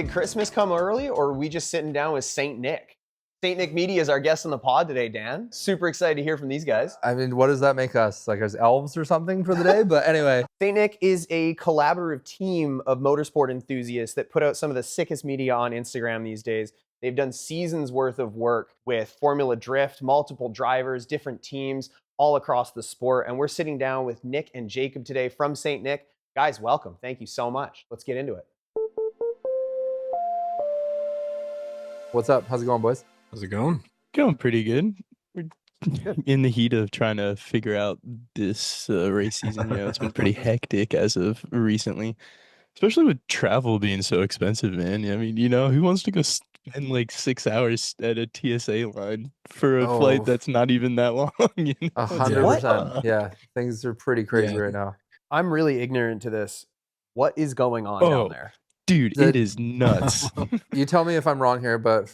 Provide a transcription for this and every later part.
Did Christmas come early, or are we just sitting down with Saint Nick? Saint Nick Media is our guest on the pod today, Dan. Super excited to hear from these guys. I mean, what does that make us? Like as elves or something for the day? But anyway. Saint Nick is a collaborative team of motorsport enthusiasts that put out some of the sickest media on Instagram these days. They've done seasons worth of work with Formula Drift, multiple drivers, different teams all across the sport. And we're sitting down with Nick and Jacob today from Saint Nick. Guys, welcome. Thank you so much. Let's get into it. What's up? How's it going, boys? How's it going? Going pretty good. We're in the heat of trying to figure out this race season. You know, it's been pretty hectic as of recently, especially with travel being so expensive, man. I mean, you know, who wants to go spend like 6 hours at a TSA line for a flight that's not even that long? You know? 100%. Yeah, things are pretty crazy right now. I'm really ignorant to this. What is going on down there? Dude, it is nuts. You tell me if I'm wrong here, but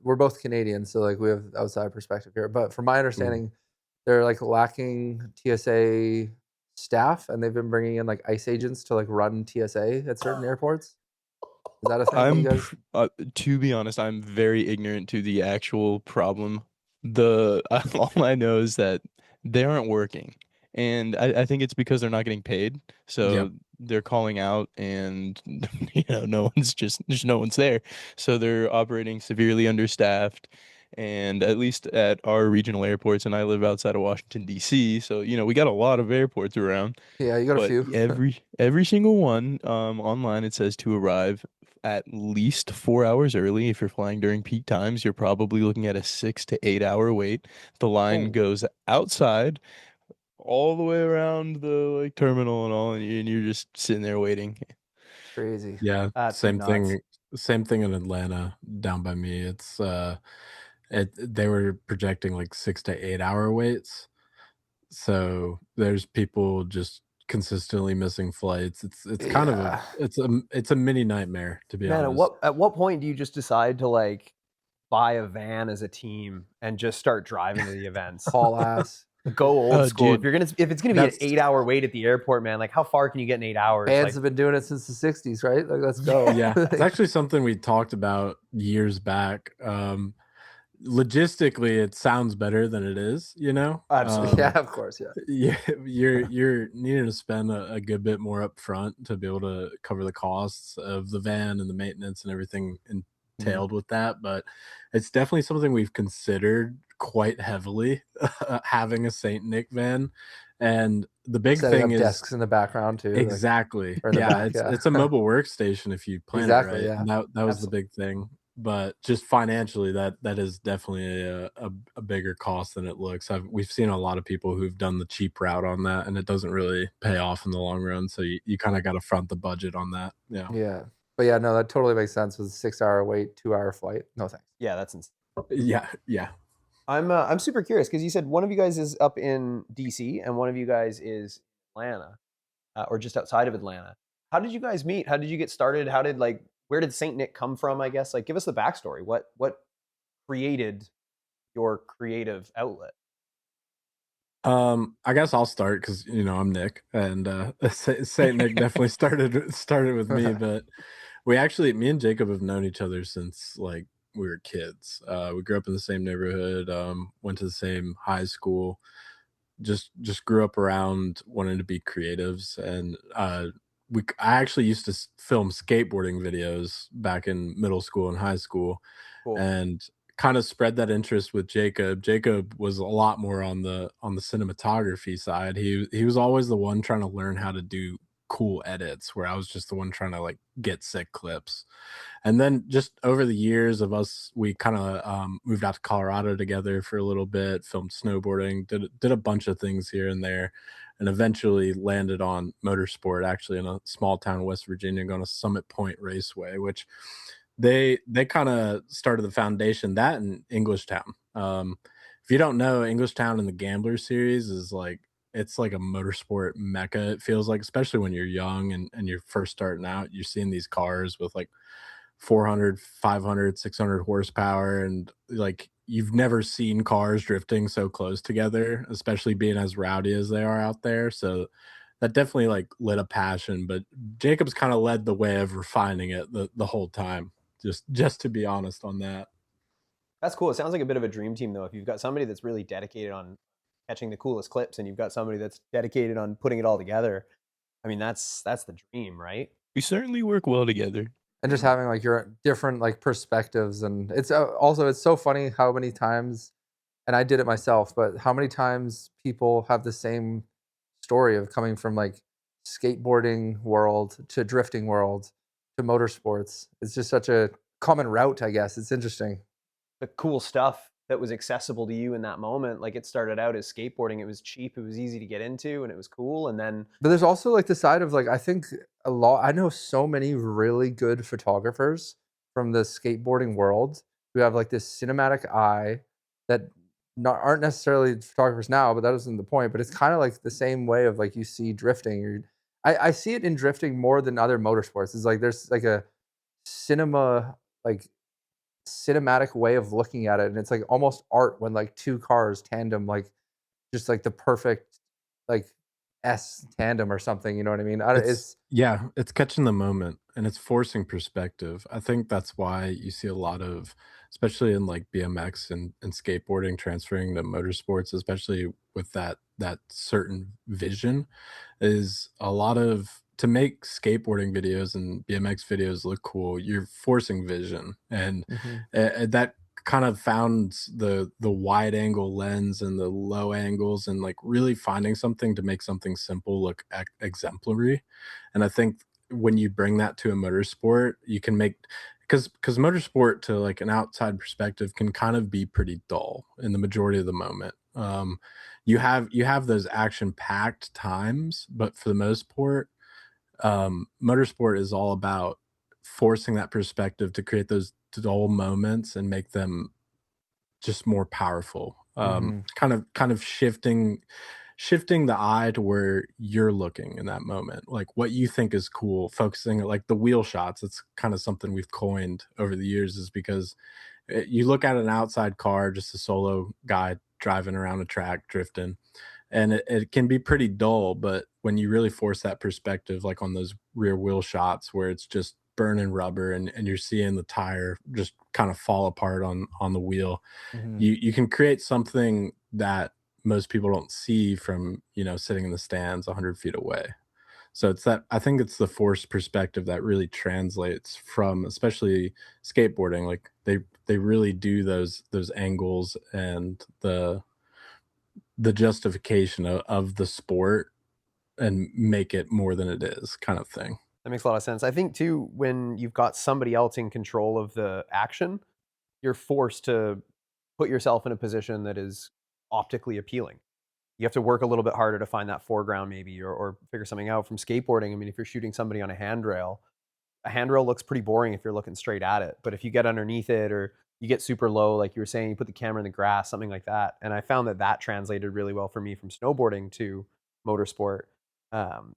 we're both Canadians, so like we have outside perspective here. But from my understanding, they're like lacking TSA staff, and they've been bringing in like ICE agents to like run TSA at certain airports. Is that a thing? You guys? To be honest, I'm very ignorant to the actual problem. All I know is that they aren't working. And I think it's because they're not getting paid. So they're calling out and, you know, no one's there. So they're operating severely understaffed. And at least at our regional airports, and I live outside of Washington, D.C. So, you know, we got a lot of airports around. Yeah, you got a few. Every single one online, it says to arrive at least 4 hours early. If you're flying during peak times, you're probably looking at a 6 to 8 hour wait. The line goes outside all the way around the like terminal and all, and you're just sitting there waiting. Crazy. Yeah, same thing in Atlanta down by me. It's they were projecting like 6 to 8 hour waits. So there's people just consistently missing flights. It's kind of it's a mini nightmare, to be honest. At what point do you just decide to like buy a van as a team and just start driving to the events? Haul ass. Go old school. Dude, if it's gonna be an 8 hour wait at the airport, man, like how far can you get in 8 hours? Fans have been doing it since the 60s, right? Like, let's go. Yeah, it's actually something we talked about years back. Logistically, it sounds better than it is, you know? Absolutely. Yeah, of course. Yeah. You're needing to spend a good bit more up front to be able to cover the costs of the van and the maintenance and everything entailed with that. But it's definitely something we've considered quite heavily, having a Saint Nick van. And the big thing is desks in the background too. Exactly. Like, it's a mobile workstation if you plan it right. Yeah. And that was the big thing. But just financially, that is definitely a bigger cost than it looks. We've seen a lot of people who've done the cheap route on that, and it doesn't really pay off in the long run. So you kind of got to front the budget on that. Yeah. Yeah. But yeah, no, that totally makes sense with a 6 hour wait, 2 hour flight. No thanks. Yeah, that's insane. Yeah. I'm super curious because you said one of you guys is up in DC and one of you guys is Atlanta, or just outside of Atlanta. How did you guys meet? How did you get started? Where did Saint Nick come from? I guess like give us the backstory. What created your creative outlet? I guess I'll start because you know I'm Nick, and Saint Nick definitely started with me. But me and Jacob have known each other since like we were kids. We grew up in the same neighborhood, went to the same high school, just grew up around wanting to be creatives. And I actually used to film skateboarding videos back in middle school and high school. Cool. And kind of spread that interest with Jacob. Jacob was a lot more on the cinematography side. He was always the one trying to learn how to do cool edits, where I was just the one trying to like get sick clips. And then just over the years of us, we kind of moved out to Colorado together for a little bit, filmed snowboarding, did a bunch of things here and there, and eventually landed on motorsport, actually in a small town in West Virginia, going to Summit Point Raceway, which they kind of started the foundation, that in Englishtown. If you don't know, Englishtown in the Gambler series is like, it's like a motorsport mecca. It feels like, especially when you're young and you're first starting out, you're seeing these cars with like 400, 500, 600 horsepower. And like, you've never seen cars drifting so close together, especially being as rowdy as they are out there. So that definitely like lit a passion. But Jacob's kind of led the way of refining it the whole time. Just to be honest on that. That's cool. It sounds like a bit of a dream team, though. If you've got somebody that's really dedicated on catching the coolest clips, and you've got somebody that's dedicated on putting it all together, I mean, that's the dream, right? We certainly work well together. And just having like your different like perspectives, and it's also it's so funny how many times, and I did it myself, but how many times people have the same story of coming from like skateboarding world to drifting world to motorsports. It's just such a common route, I guess. It's interesting. The cool stuff that was accessible to you in that moment, like it started out as skateboarding. It was cheap, it was easy to get into, and it was cool. And then, But there's also like the side of like I think a lot. I know so many really good photographers from the skateboarding world who have like this cinematic eye that aren't necessarily photographers now, but that isn't the point. But it's kind of like the same way of like you see drifting. Or I see it in drifting more than other motorsports. It's like there's like a cinema like cinematic way of looking at it, and it's like almost art when like two cars tandem like just like the perfect like S tandem or something, you know what I mean? It's It's catching the moment and it's forcing perspective. I think that's why you see a lot of, especially in like BMX and skateboarding, transferring to motorsports, especially with that certain vision, is a lot of to make skateboarding videos and BMX videos look cool. You're forcing vision, and Mhm. that kind of found the wide angle lens and the low angles and like really finding something to make something simple look exemplary. And I think when you bring that to a motorsport, you can make, because motorsport to like an outside perspective can kind of be pretty dull in the majority of the moment. You have those action packed times, but for the most part, motorsport is all about forcing that perspective to create those dull moments and make them just more powerful. Mhm. Kind of shifting the eye to where you're looking in that moment, like what you think is cool, focusing like the wheel shots. It's kind of something we've coined over the years, is because you look at an outside car, just a solo guy driving around a track drifting, and it can be pretty dull. But when you really force that perspective, like on those rear wheel shots where it's just burning rubber and you're seeing the tire just kind of fall apart on the wheel, Mhm. you can create something that most people don't see from, sitting in the stands 100 feet away. So it's that, I think it's the forced perspective that really translates from, especially skateboarding. Like they really do those angles and the justification of the sport and make it more than it is, kind of thing. that makes a lot of sense. I think too, when you've got somebody else in control of the action, you're forced to put yourself in a position that is optically appealing. You have to work a little bit harder to find that foreground, maybe, or figure something out. From skateboarding, I mean, if you're shooting somebody on a handrail looks pretty boring if you're looking straight at it. But if you get underneath it, or you get super low, like you were saying, you put the camera in the grass, something like that. And I found that that translated really well for me from snowboarding to motorsport.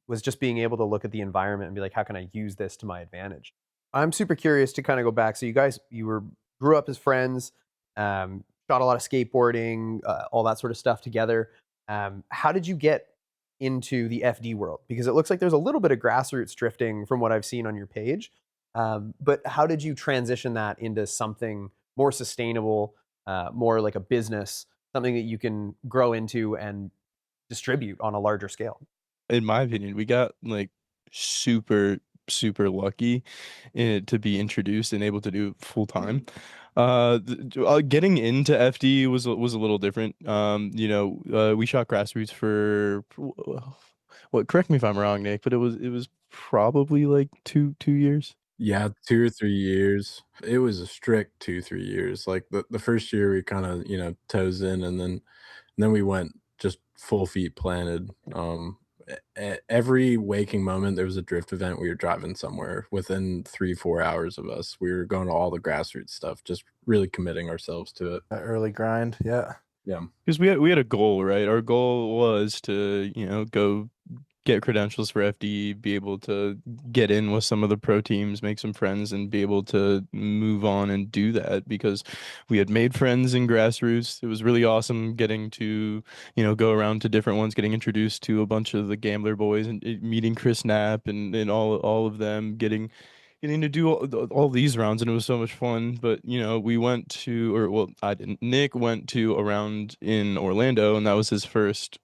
Was just being able to look at the environment and be like, how can I use this to my advantage? I'm super curious to kind of go back. So you guys, grew up as friends, shot a lot of skateboarding, all that sort of stuff together. How did you get into the FD world? Because it looks like there's a little bit of grassroots drifting from what I've seen on your page. But how did you transition that into something more sustainable, more like a business, something that you can grow into and distribute on a larger scale? In my opinion, we got like super, super lucky to be introduced and able to do it full time. Getting into FD was a little different. We shot grassroots for what? Correct me if I'm wrong, Nick, but it was probably like two years. Yeah, 2 or 3 years. It was a strict 2 3 years. Like the first year we kind of, toes in, and then we went just full feet planted. Every waking moment there was a drift event. We were driving somewhere within 3 4 hours of us. We were going to all the grassroots stuff, just really committing ourselves to it. That early grind, yeah. Yeah. Because we had a goal, right? Our goal was to, go get credentials for FD, be able to get in with some of the pro teams, make some friends, and be able to move on and do that because we had made friends in grassroots. It was really awesome getting to, go around to different ones, getting introduced to a bunch of the Gambler boys and meeting Chris Knapp and all of them, getting to do all these rounds, and it was so much fun. But we went to, or well, I didn't. Nick went to a round in Orlando, and that was his first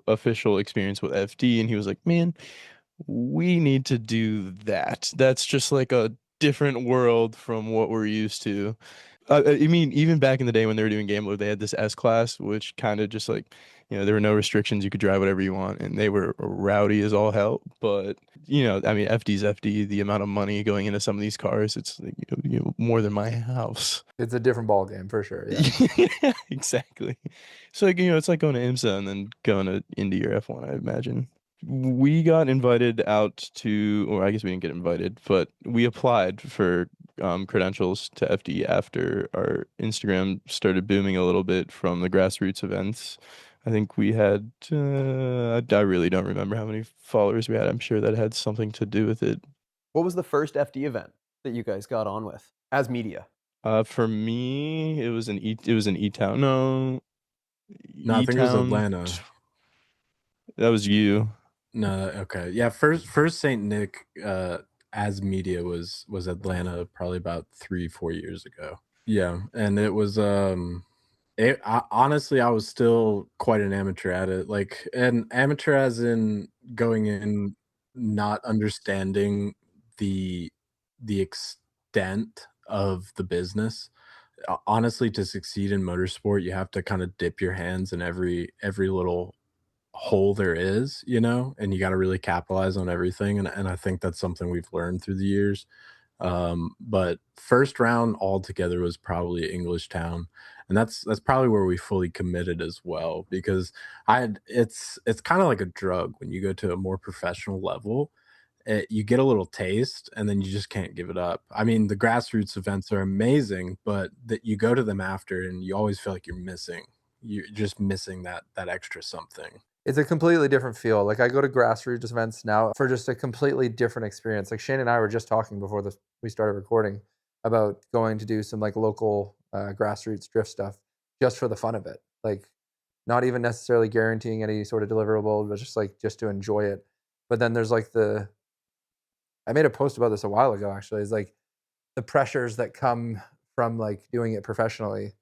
official experience with FD, and he was like, "Man, we need to do that. That's just like a different world from what we're used to." I mean, even back in the day when they were doing Gambler, they had this S class, which kind of just like, there were no restrictions. You could drive whatever you want, and they were rowdy as all hell. But, I mean, FD's FD, the amount of money going into some of these cars, it's like, more than my house. It's a different ball game for sure. Yeah, Yeah, exactly. So, like, it's like going to IMSA and then going to Indy or F1, I imagine. We got invited out to, or I guess we didn't get invited, but we applied for credentials to FD after our Instagram started booming a little bit from the grassroots events. I think we had, I really don't remember how many followers we had. I'm sure that had something to do with it. What was the first FD event that you guys got on with as media? For me, it was an E-Town. No, No, I think it was E-Town. Atlanta. That was you. No, okay. Yeah, first Saint Nick as media was Atlanta probably about 3-4 years ago. Yeah, and it was honestly I was still quite an amateur at it. Like an amateur as in going in not understanding the extent of the business. Honestly, to succeed in motorsport, you have to kind of dip your hands in every little hole there is, and you got to really capitalize on everything. And I think that's something we've learned through the years. But first round altogether was probably Englishtown, and that's probably where we fully committed as well because it's kind of like a drug when you go to a more professional level. You get a little taste and then you just can't give it up. I mean, the grassroots events are amazing, but that you go to them after and you always feel like you're just missing that extra something. it's a completely different feel. Like I go to grassroots events now for just a completely different experience. Like Shane and I were just talking before we started recording about going to do some like local grassroots drift stuff just for the fun of it. Like not even necessarily guaranteeing any sort of deliverable, but just to enjoy it. But then there's like I made a post about this a while ago actually. Is like the pressures that come from like doing it professionally.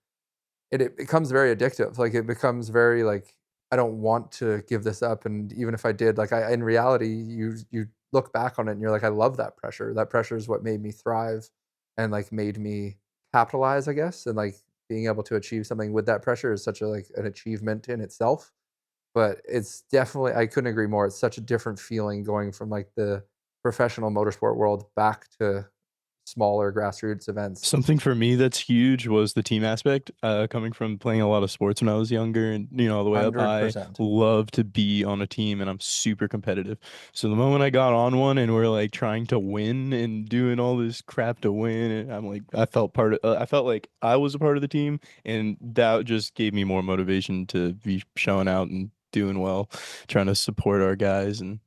It becomes very addictive. Like it becomes very like I don't want to give this up. And even if I did, like in reality, you look back on it and you're like, I love that pressure. That pressure is what made me thrive and like made me capitalize, I guess. And like being able to achieve something with that pressure is such a like an achievement in itself. But it's definitely I couldn't agree more. It's such a different feeling going from like the professional motorsport world back to smaller grassroots events. Something for me that's huge was the team aspect. Coming from playing a lot of sports when I was younger and all the way up, I 100%. love to be on a team and I'm super competitive. So the moment I got on one and we're like trying to win and doing all this crap to win, and I'm like, I felt like I was a part of the team, and that just gave me more motivation to be showing out and doing well, trying to support our guys and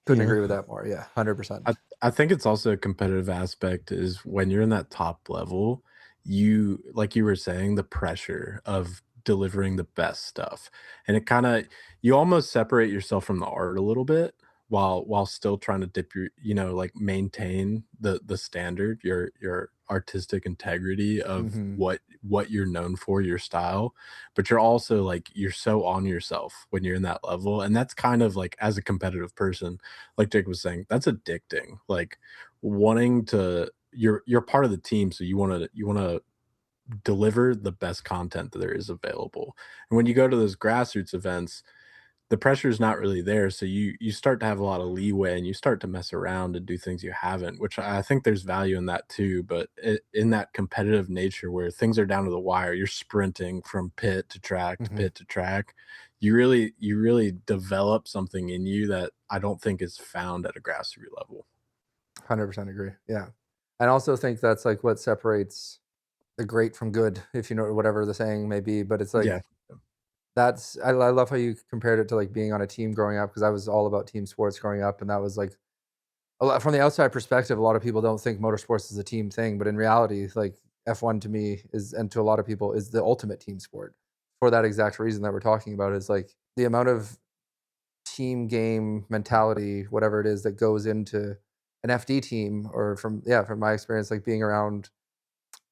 Couldn't agree with that more. Yeah, 100%. I think it's also a competitive aspect is when you're in that top level, you like you were saying, the pressure of delivering the best stuff. And it kind of you almost separate yourself from the art a little bit while still trying to dip your, like maintain the standard, your artistic integrity of Mhm. what you're known for, your style. But you're also like you're so on yourself when you're in that level. And that's kind of like as a competitive person like Jake was saying, that's addicting. Like wanting to you're part of the team, so you want to deliver the best content that there is available. And when you go to those grassroots events, the pressure is not really there, so you start to have a lot of leeway and you start to mess around and do things you haven't, which I think there's value in that too. But in that competitive nature where things are down to the wire, you're sprinting from pit to track to Mhm. pit to track. You really develop something in you that I don't think is found at a grassroots level. 100% agree. Yeah. I also think that's like what separates the great from good, if you know whatever the saying may be. But it's Yeah. like I love how you compared it to like being on a team growing up, because I was all about team sports growing up, and that was like from the outside perspective. A lot of people don't think motorsports is a team thing, but in reality, like F1 to me is, and to a lot of people, is the ultimate team sport for that exact reason that we're talking about. Is like the amount of team game mentality, whatever it is, that goes into an FD team, or from my experience, like being around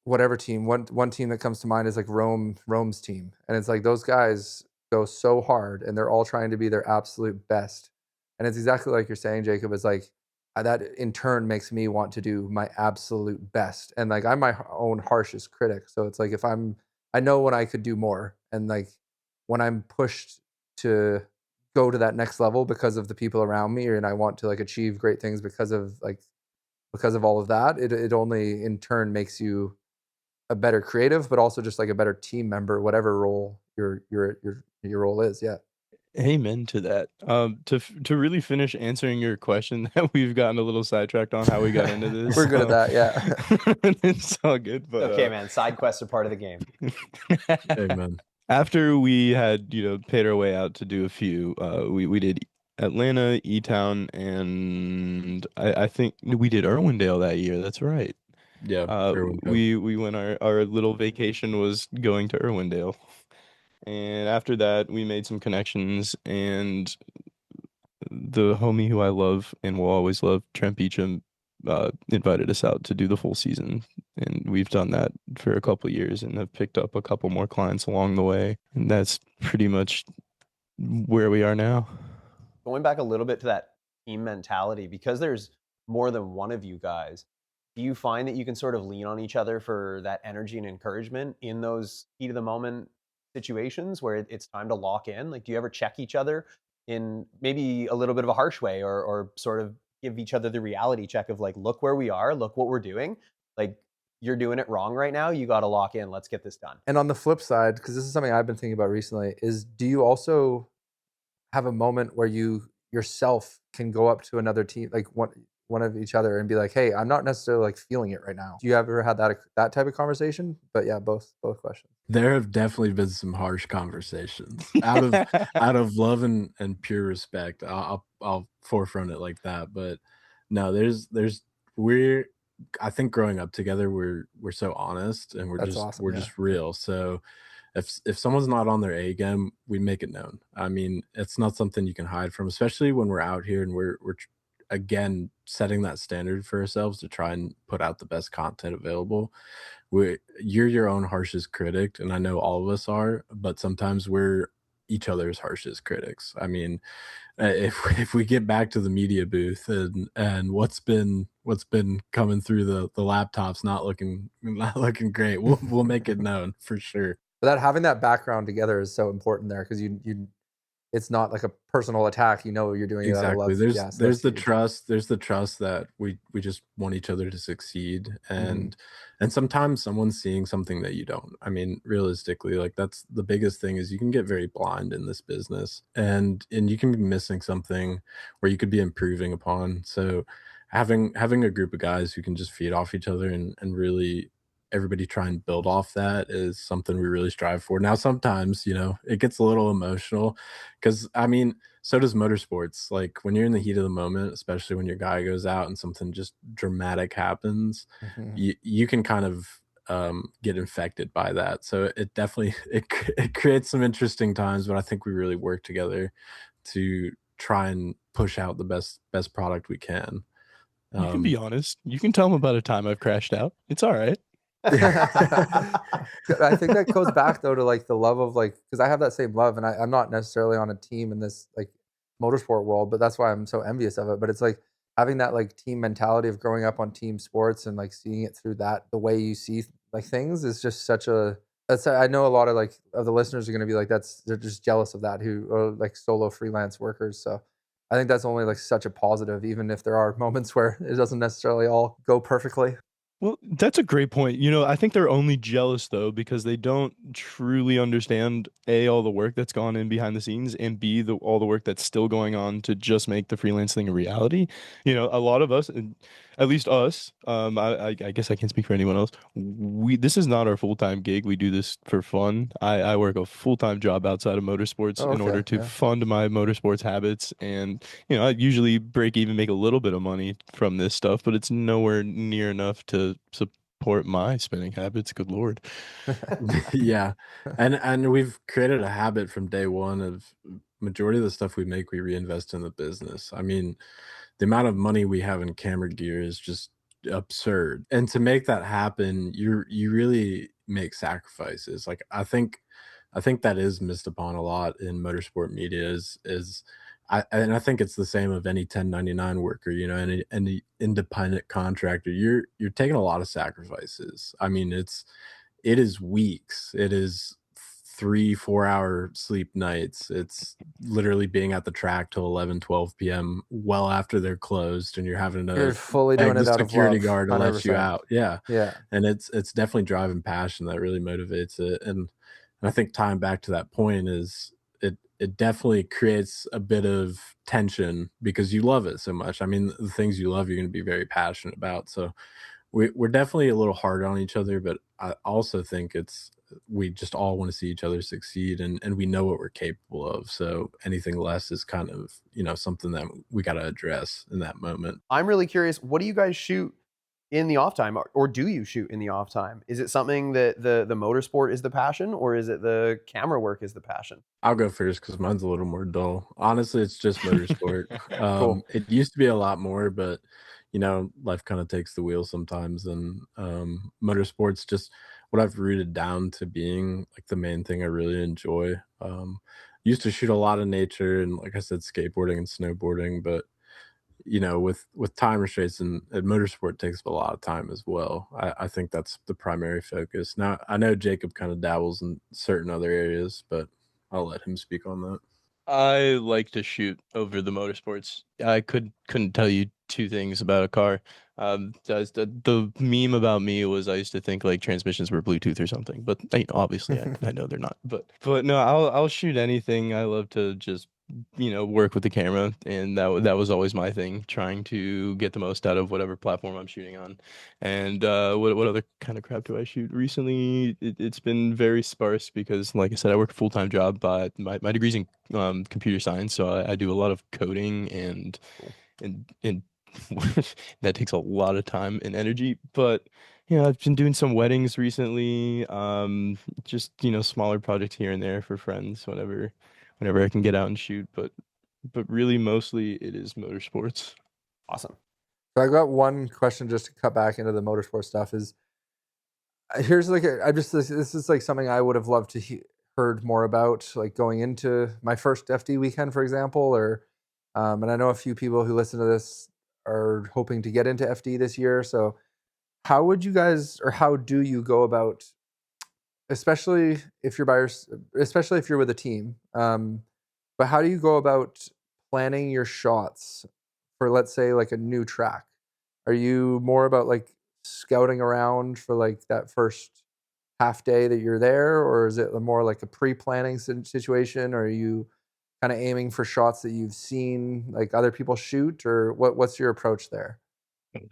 whatever team. One team that comes to mind is like Rome's team, and it's like those guys go so hard, and they're all trying to be their absolute best. And it's exactly like you're saying, Jacob. It's like that in turn makes me want to do my absolute best, and like I'm my own harshest critic. So it's like if I know when I could do more, and like when I'm pushed to go to that next level because of the people around me, and I want to like achieve great things because of all of that, it only in turn makes you a better creative, but also just like a better team member, whatever role your role is. Yeah. Amen to that. To really finish answering your question, that we've gotten a little sidetracked on how we got into this. We're good at that. Yeah. It's all good, but Okay, man. Side quests are part of the game. Amen. After we had, paid our way out to do a few, we did Atlanta, E-Town, and I think we did Irwindale that year. That's right. Yeah. We went, our little vacation was going to Irwindale. And after that, we made some connections, and the homie who I love and will always love, Trent Beecham, invited us out to do the full season. And we've done that for a couple years and have picked up a couple more clients along the way. And that's pretty much where we are now. Going back a little bit to that team mentality, because there's more than one of you guys, do you find that you can sort of lean on each other for that energy and encouragement in those heat of the moment situations where it's time to lock in? Like, do you ever check each other in maybe a little bit of a harsh way, or sort of give each other the reality check of like, look where we are, look what we're doing. Like, you're doing it wrong right now. You got to lock in. Let's get this done. And on the flip side, because this is something I've been thinking about recently, is do you also have a moment where you yourself can go up to another team, like one of each other, and be like, hey, I'm not necessarily like feeling it right now? Do you ever had that type of conversation? But yeah, both questions. There have definitely been some harsh conversations out of love and pure respect. I'll forefront it like that. But no, we're I think growing up together, we're so honest, and That's awesome. we're just real. So if someone's not on their A game, we make it known. I mean, it's not something you can hide from, especially when we're out here and again setting that standard for ourselves to try and put out the best content available. You're your own harshest critic, and I know all of us are, but sometimes we're each other's harshest critics. I mean, if we get back to the media booth, and what's been coming through the laptops not looking great, we'll make it known for sure. But that having that background together is so important there, because you it's not like a personal attack. You're doing it out of love. There's the trust. There's the trust that we just want each other to succeed, and sometimes someone's seeing something that you don't. I mean, realistically, like that's the biggest thing, is you can get very blind in this business, and you can be missing something where you could be improving upon. So having a group of guys who can just feed off each other, and really everybody try and build off that, is something we really strive for. Now, sometimes, it gets a little emotional, because I mean, so does motorsports. Like when you're in the heat of the moment, especially when your guy goes out and something just dramatic happens, you can kind of get infected by that. So it definitely it creates some interesting times, but I think we really work together to try and push out the best product we can. You can be honest. You can tell them about a time I've crashed out. It's all right. I think that goes back though to like the love of, like, because I have that same love, and I'm not necessarily on a team in this like motorsport world, but that's why I'm so envious of it. But it's like having that like team mentality of growing up on team sports, and like seeing it through that, the way you see like things, is just such a I know a lot of like of the listeners are going to be like, they're just jealous of that, who are like solo freelance workers. So I think that's only like such a positive, even if there are moments where it doesn't necessarily all go perfectly. Well, that's a great point. I think they're only jealous though because they don't truly understand A, all the work that's gone in behind the scenes, and B, all the work that's still going on to just make the freelance thing a reality. A lot of us, at least us, I guess I can't speak for anyone else. This is not our full-time gig. We do this for fun. I work a full-time job outside of motorsports Oh, in order okay. to Yeah. fund my motorsports habits. And, I usually break even, make a little bit of money from this stuff, but it's nowhere near enough to support my spending habits. Good Lord. Yeah. And we've created a habit from day one of majority of the stuff we make, we reinvest in the business. I mean, the amount of money we have in camera gear is just absurd. And to make that happen, you really make sacrifices. Like I think that is missed upon a lot in motorsport media is I think it's the same of any 1099 worker, any independent contractor. You're taking a lot of sacrifices. I mean, it is weeks. It is 3 4 hour sleep nights. It's literally being at the track till 11 12 p.m. well after they're closed, and you're having You're to fully beg doing the it out of security love, guard to let you 100%. out. Yeah. Yeah. And it's definitely drive and passion that really motivates it. And I think tying back to that point is it definitely creates a bit of tension because you love it so much. I mean, the things you love, you're going to be very passionate about. So we're definitely a little hard on each other, but I also think we just all want to see each other succeed, and we know what we're capable of. So anything less is kind of, something that we got to address in that moment. I'm really curious, what do you guys shoot in the off time, or do you shoot in the off time? Is it something that the motorsport is the passion, or is it the camera work is the passion? I'll go first because mine's a little more dull. Honestly, it's just motorsport. Cool. It used to be a lot more, but life kind of takes the wheel sometimes, and motorsports just what I've rooted down to being like the main thing I really enjoy. Used to shoot a lot of nature and, like I said, skateboarding and snowboarding, but with time restraints and motorsport takes a lot of time as well. I think that's the primary focus. Now I know Jacob kind of dabbles in certain other areas, but I'll let him speak on that. I like to shoot over the motorsports. I couldn't tell you two things about a car. The meme about me was I used to think like transmissions were Bluetooth or something, but obviously I know they're not. But no, I'll shoot anything. I love to just work with the camera, and that was always my thing, trying to get the most out of whatever platform I'm shooting on. And what other kind of crap do I shoot recently? It's been very sparse because, like I said, I work a full-time job, but my degree's in computer science, so I do a lot of coding and that takes a lot of time and energy. But I've been doing some weddings recently, just smaller projects here and there for friends whenever I can get out and shoot. But really, mostly it is motorsports. Awesome. So I got one question just to cut back into the motorsport stuff is here's like this is like something I would have loved to heard more about, like going into my first FD weekend, for example, or and I know a few people who listen to this are hoping to get into FD this year. So how would you guys, or how do you go about, especially if you're especially if you're with a team, but how do you go about planning your shots for, let's say, like a new track? Are you more about like scouting around for like that first half day that you're there, or is it more like a pre-planning situation? Or are you kind of aiming for shots that you've seen like other people shoot, or what's your approach there?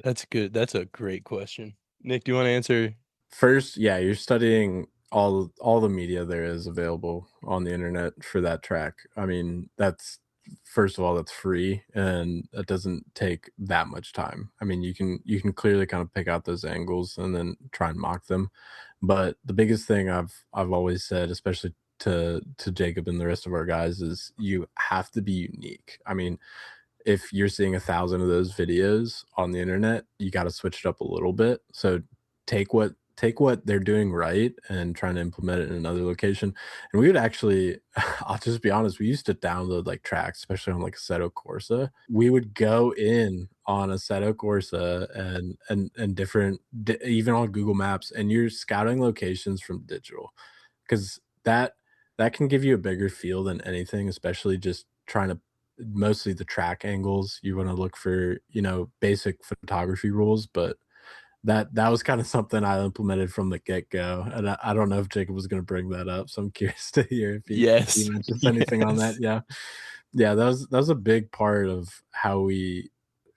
That's good. That's a great question. Nick, do you want to answer? First, yeah, you're studying all the media there is available on the internet for that track. I mean, that's first of all, that's free and that doesn't take that much time. I mean, you can clearly kind of pick out those angles and then try and mock them. But the biggest thing I've always said, especially to Jacob and the rest of our guys, is you have to be unique. I mean, if you're seeing 1,000 of those videos on the internet, you got to switch it up a little bit. So take what they're doing right and trying to implement it in another location. And we would actually, I'll just be honest, we used to download like tracks, especially on like Assetto Corsa. We would go in on Assetto Corsa and different, even on Google Maps, and you're scouting locations from digital because that can give you a bigger feel than anything, especially just trying to mostly the track angles. You want to look for, basic photography rules, but that was kind of something I implemented from the get-go. And I don't know if Jacob was going to bring that up, so I'm curious to hear if he Yes. mentions anything on that. Yes. Yeah. Yeah, that was a big part of how we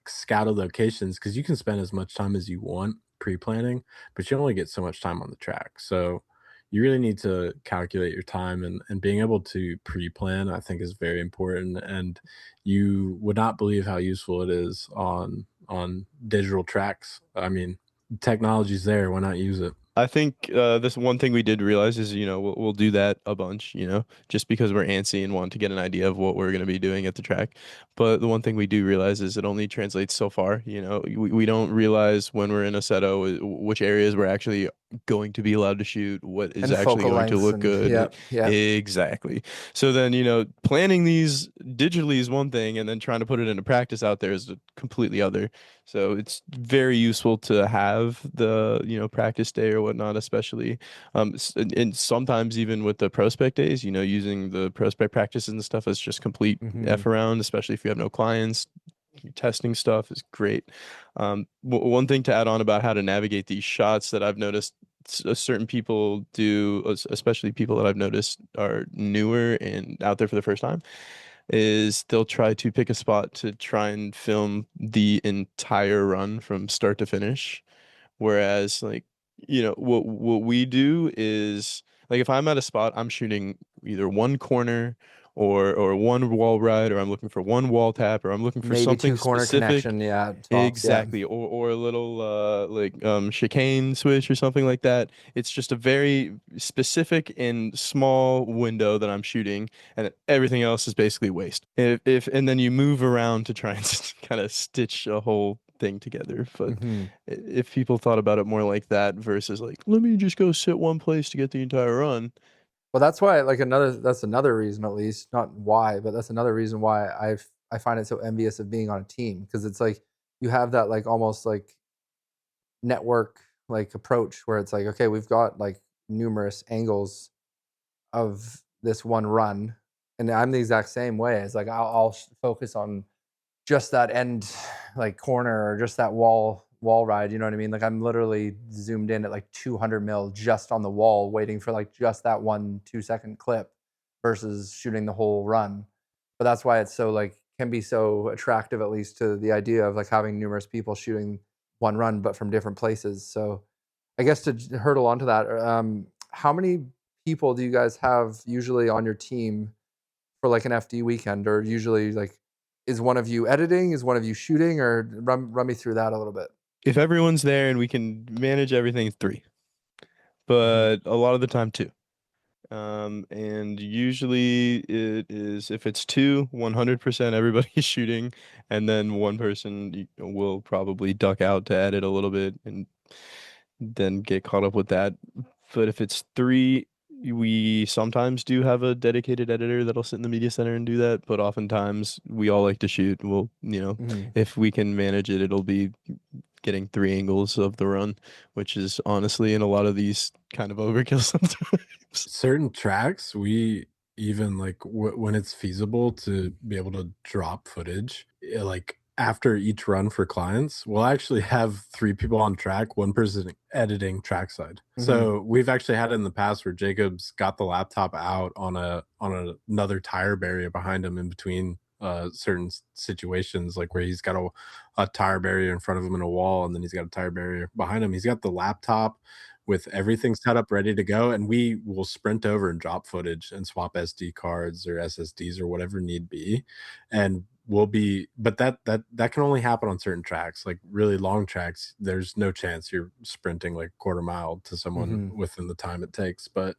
scouted locations, because you can spend as much time as you want pre-planning, but you only get so much time on the track. So you really need to calculate your time, and being able to pre-plan, I think, is very important. And you would not believe how useful it is on digital tracks. I mean, technology's there, why not use it? I think this one thing we did realize is, we'll do that a bunch, just because we're antsy and want to get an idea of what we're going to be doing at the track. But the one thing we do realize is it only translates so far. We don't realize when we're in a seto which areas we're actually going to be allowed to shoot, what is And actually focal going to lengths look and good. yeah. Exactly. So then, planning these digitally is one thing, and then trying to put it into practice out there is a completely other. So it's very useful to have the, practice day or whatnot, especially. And sometimes even with the prospect days, using the prospect practices and stuff as just complete F around, especially if you have no clients. Testing stuff is great. One thing to add on about how to navigate these shots that I've noticed certain people do, especially people that I've noticed are newer and out there for the first time, is they'll try to pick a spot to try and film the entire run from start to finish. Whereas, like, what we do is, like, if I'm at a spot, I'm shooting either one corner or one wall ride, or I'm looking for one wall tap, or I'm looking for Maybe something 2 corner specific. connection, yeah, tops, Exactly. Or a little chicane switch or something like that. It's just a very specific and small window that I'm shooting, and everything else is basically waste. If and then you move around to try and kind of stitch a whole thing together. But if people thought about it more like that versus like, let me just go sit one place to get the entire run. Well, that's why, like, that's another reason, at least not why, but that's another reason why I find it so envious of being on a team, because it's like you have that, like, almost like network like approach where it's like, okay, we've got like numerous angles of this one run, and I'm the exact same way. It's like I'll focus on just that end like corner or just that wall ride, you know what I mean? Like I'm literally zoomed in at like 200 mil just on the wall, waiting for like just that 1-2 second clip versus shooting the whole run. But that's why it's so like can be so attractive, at least to the idea of like having numerous people shooting one run but from different places. So I guess to hurdle onto that, how many people do you guys have usually on your team for like an FD weekend? Or usually like, is one of you editing? Is one of you shooting? Or run me through that a little bit. If everyone's there and we can manage everything, 3. But a lot of the time 2. And usually it is, if it's 2, 100% everybody's shooting, and then one person will probably duck out to edit a little bit and then get caught up with that. But if it's 3, we sometimes do have a dedicated editor that'll sit in the media center and do that, but oftentimes we all like to shoot. We'll, if we can manage it, it'll be getting 3 angles of the run, which is honestly in a lot of these kind of overkill sometimes. Certain tracks, we even like when it's feasible to be able to drop footage, like after each run for clients, we'll actually have 3 people on track, one person editing trackside. So we've actually had it in the past where Jacob's got the laptop out on another tire barrier behind him in between certain situations, like where he's got a tire barrier in front of him and a wall, and then he's got a tire barrier behind him. He's got the laptop with everything set up ready to go, and we will sprint over and drop footage and swap SD cards or SSDs or whatever need be. And we'll be, but that can only happen on certain tracks. Like really long tracks, there's no chance you're sprinting like a quarter mile to someone within the time it takes. But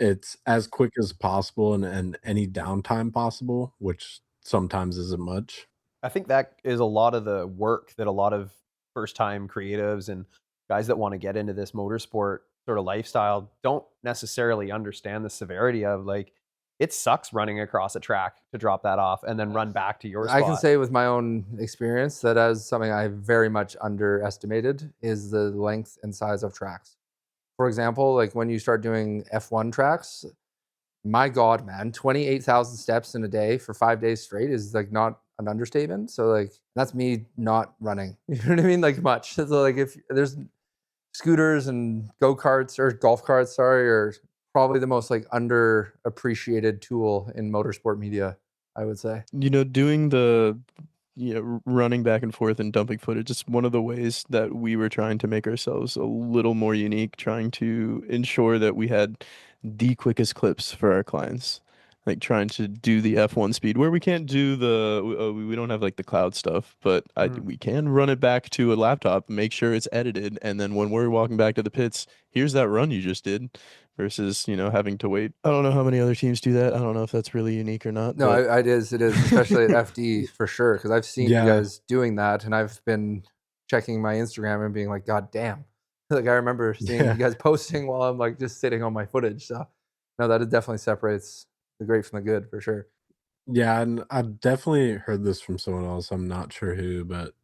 it's as quick as possible, and any downtime possible, which sometimes isn't much. I think that is a lot of the work that a lot of first time creatives and guys that want to get into this motorsport sort of lifestyle don't necessarily understand the severity of. Like, it sucks running across a track to drop that off and then run back to your spot. I can say with my own experience that as something I very much underestimated is the length and size of tracks. For example, like when you start doing F1 tracks, my God, man, 28,000 steps in a day for 5 days straight is like not an understatement. So like that's me not running. You know what I mean? Like much. So like if there's scooters and go-karts or golf carts, sorry, are probably the most like underappreciated tool in motorsport media, I would say. Doing the running back and forth and dumping footage. It's one of the ways that we were trying to make ourselves a little more unique, trying to ensure that we had the quickest clips for our clients. Like trying to do the F1 speed where we can't do we don't have like the cloud stuff, but we can run it back to a laptop, make sure it's edited, and then when we're walking back to the pits, here's that run you just did versus, having to wait. I don't know how many other teams do that. I don't know if that's really unique or not, No, but it is, especially at FD for sure. Because I've seen you Yeah. guys doing that, and I've been checking my Instagram and being like, God damn. Like I remember seeing Yeah. you guys posting while I'm like just sitting on my footage. So no, that definitely separates the great from the good for sure. Yeah, and I've definitely heard this from someone else. I'm not sure who, but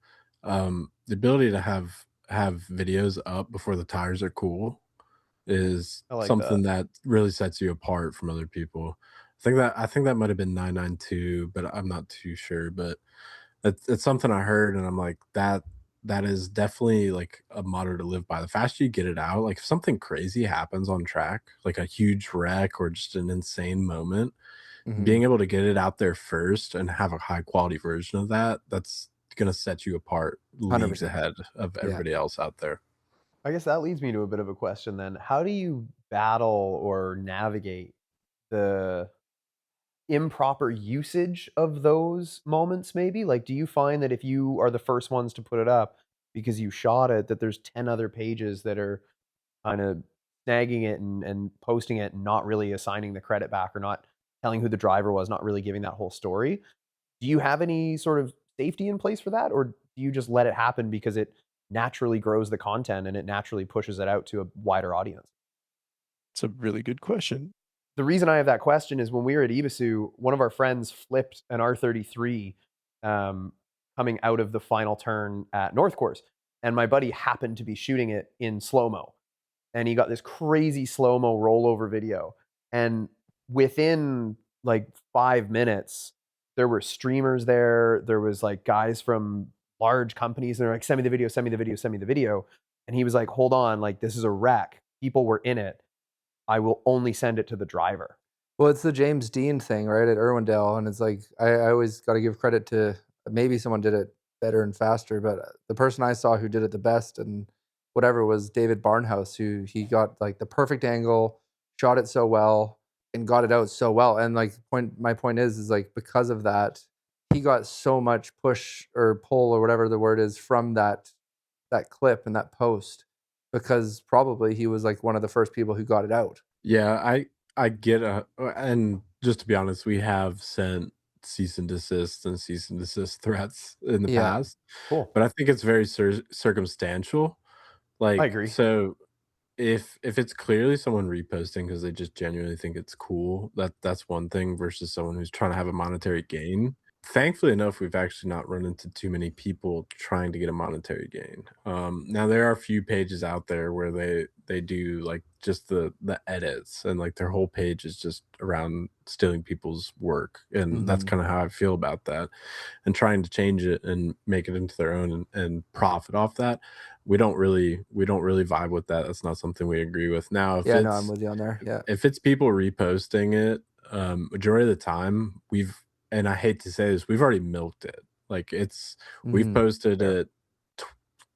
the ability to have videos up before the tires are cool is I like something that. that really sets you apart from other people. I think that might have been 992, but I'm not too sure. But it's something I heard, and I'm like that is definitely like a motto to live by. The faster you get it out, like if something crazy happens on track, like a huge wreck or just an insane moment, being able to get it out there first and have a high quality version of that, that's gonna set you apart leagues 100%. ahead of Yeah. everybody else out there. I guess that leads me to a bit of a question then. How do you battle or navigate the improper usage of those moments maybe? Like, do you find that if you are the first ones to put it up because you shot it, that there's 10 other pages that are kind of snagging it and posting it and not really assigning the credit back or not telling who the driver was, not really giving that whole story? Do you have any sort of safety in place for that? Or do you just let it happen because it naturally grows the content and it naturally pushes it out to a wider audience? it's a really good question. The reason I have that question is when we were at Ibisu, one of our friends flipped an R33 coming out of the final turn at North Course. And my buddy happened to be shooting it in slow mo. And he got this crazy slow mo rollover video. And within like 5 minutes, there were streamers there. There was like guys from large companies. And they're like, send me the video, send me the video, send me the video. And he was like, hold on, like this is a wreck. People were in it. I will only send it to the driver. Well, it's the James Dean thing, right, at Irwindale, and it's like I always got to give credit to maybe someone did it better and faster, but the person I saw who did it the best and whatever was David Barnhouse, who he got like the perfect angle, shot it so well, and got it out so well. And like my point is like because of that, he got so much push or pull or whatever the word is from that clip and that post because probably he was like one of the first people who got it out. Yeah, I get and just to be honest, we have sent cease and desist threats in the Yeah. past, Cool. but I think it's very circumstantial. I Like, agree. so if it's clearly someone reposting because they just genuinely think it's cool, that's one thing versus someone who's trying to have a monetary gain. Thankfully enough, we've actually not run into too many people trying to get a monetary gain. Now there are a few pages out there where they do like just the edits and like their whole page is just around stealing people's work, and that's kind of how I feel about that. And trying to change it and make it into their own and profit off that, we don't really vibe with that. That's not something we agree with. Now Yeah, no, I'm with you on there. Yeah. if it's people reposting it, majority of the time and I hate to say this, we've already milked it. Like we've posted Fair. it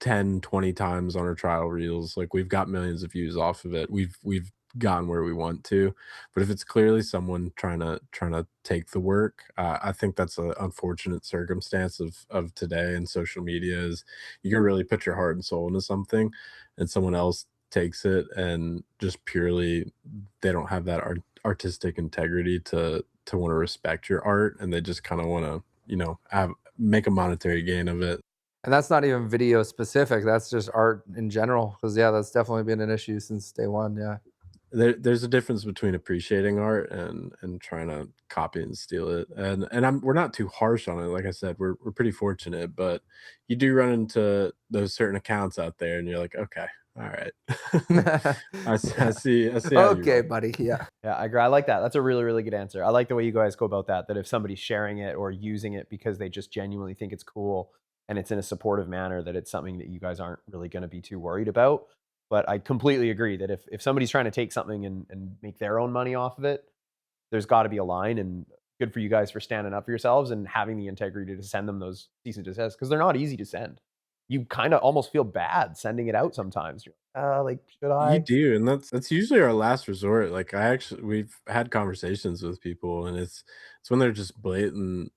10, 20 times on our trial reels. Like we've got millions of views off of it. We've gotten where we want to. But if it's clearly someone trying to take the work, I think that's an unfortunate circumstance of today and social media is you can really put your heart and soul into something and someone else takes it and just purely they don't have that artistic integrity to want to respect your art, and they just kind of want to make a monetary gain of it. And that's not even video specific. That's just art in general. Because yeah, that's definitely been an issue since day one. Yeah. There's a difference between appreciating art and trying to copy and steal it. And we're not too harsh on it. Like I said, we're pretty fortunate, but you do run into those certain accounts out there, and you're like, okay, all right, I see how you Okay, roll. buddy. Yeah. Yeah, I agree. I like that. That's a really, really good answer. I like the way you guys go about that. That if somebody's sharing it or using it because they just genuinely think it's cool and it's in a supportive manner, that it's something that you guys aren't really going to be too worried about. But I completely agree that if somebody's trying to take something and make their own money off of it, there's got to be a line. And good for you guys for standing up for yourselves and having the integrity to send them those cease and desist, because they're not easy to send. You kind of almost feel bad sending it out sometimes. You're like, should I? You do, and that's usually our last resort. Like we've had conversations with people, and it's when they're just blatantly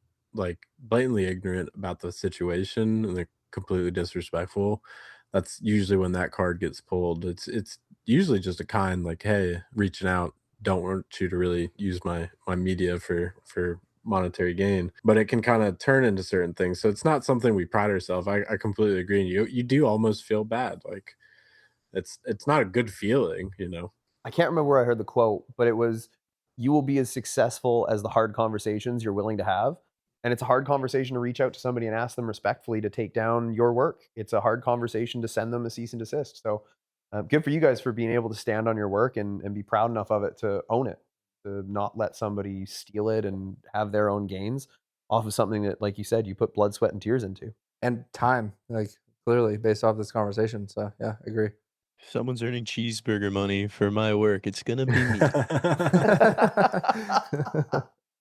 ignorant about the situation, and they're completely disrespectful. That's usually when that card gets pulled. It's usually just a kind like, hey, reaching out. Don't want you to really use my media for monetary gain, but it can kind of turn into certain things. So it's not something we pride ourselves. I completely agree. And you do almost feel bad, like it's not a good feeling, you know. I can't remember where I heard the quote, but it was, you will be as successful as the hard conversations you're willing to have. And it's a hard conversation to reach out to somebody and ask them respectfully to take down your work. It's a hard conversation to send them a cease and desist. So good for you guys for being able to stand on your work and be proud enough of it to own it, to not let somebody steal it and have their own gains off of something that, like you said, you put blood, sweat, and tears into. And time, like clearly based off this conversation. So yeah, I agree. If someone's earning cheeseburger money for my work, it's gonna be me.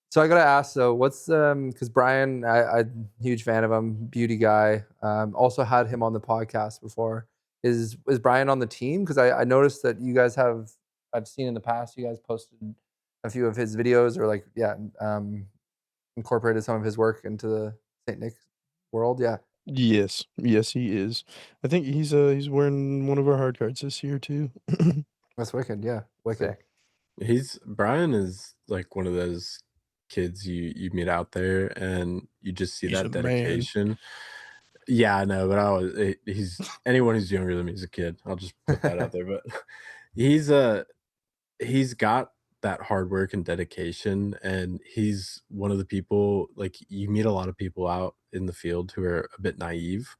So I gotta ask though, what's because Brian, I'm a huge fan of him, beauty guy. Also had him on the podcast before. Is Brian on the team? Because I noticed that you guys have, I've seen in the past, you guys posted a few of his videos, or like incorporated some of his work into the St. Nick world. Yeah. Yes, he is. I think he's wearing one of our hard cards this year too. That's wicked. Yeah, wicked. Sick. Brian is like one of those kids you meet out there, and you just see He's that a man. dedication. Yeah, I know, but he's anyone who's younger than me is a kid. I'll just put that out there. But he's got that hard work and dedication, and he's one of the people, like, you meet a lot of people out in the field who are a bit naive,